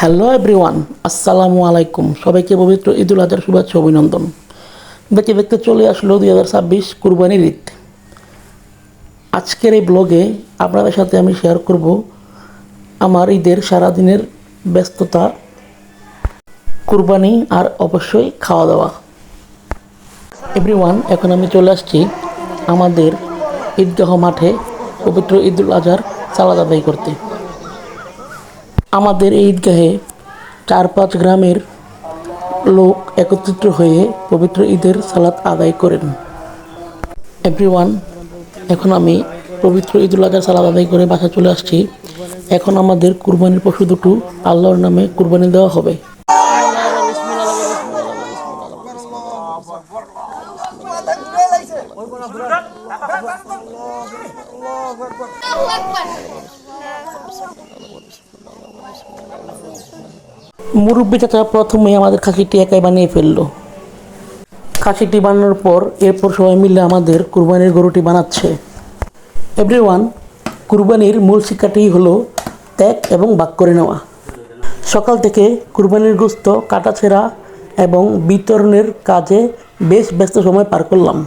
Hello everyone, আসসালামু আলাইকুম। সবাইকে পবিত্র ঈদুল আজহার শুভেচ্ছা অভিনন্দন। দেখতে দেখতে চলে আসলো 2026 কুরবানির ঈদ। আজকের এই ব্লগে আপনাদের সাথে আমি শেয়ার করব আমার ঈদের সারাদিনের ব্যস্ততা, কুরবানি আর অবশ্যই খাওয়া দাওয়া। এভরিওয়ান, এখন আমি চলে আসছি আমাদের ঈদগাহ মাঠে পবিত্র ঈদুল আজহার সালাত আদায় করতে। আমাদের এই ঈদগাহে 4-5 গ্রামের লোক একত্রিত হয়ে পবিত্র ঈদের সালাত আদায় করেন। এভরিওয়ান, এখন আমি পবিত্র ঈদুল আজহার সালাত আদায় করে বাসা চলে আসছি। এখন আমাদের কুরবানির পশু দুটো আল্লাহর নামে কুরবানি দেওয়া হবে। মুরব্বী চাচা প্রথমে আমাদের খাসিটি একাই বানিয়ে ফেললো। খাসিটি বানানোর পর এরপর সবাই মিলে আমাদের কুরবানির গরুটি বানাচ্ছে। এভরিওয়ান, কুরবানির মূল শিক্ষাটি হলো ত্যাগ এবং ভাগ করে নেওয়া। সকাল থেকে কুরবানির গোশত কাটাছেঁড়া এবং বিতরণের কাজে বেশ ব্যস্ত সময় পার করলাম।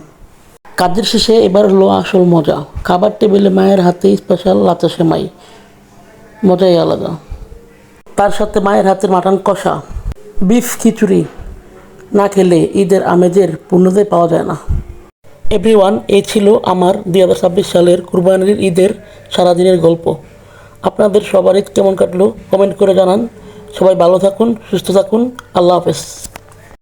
কাজের শেষে এবার হলো আসল মজা। খাবার টেবিলে মায়ের হাতে স্পেশাল লাচা সেমাই, মজাই আলাদা। তার সাথে মায়ের হাতের মাটন কষা, বিফ খিচুড়ি না খেলে ঈদের আমেজের পূর্ণতাই পাওয়া যায় না। এভরিওয়ান, এই ছিল আমার 2026 সালের কুরবানির ঈদের সারাদিনের গল্প। আপনাদের সবার ঈদ কেমন কাটলো কমেন্ট করে জানান। সবাই ভালো থাকুন, সুস্থ থাকুন। আল্লাহ হাফেজ।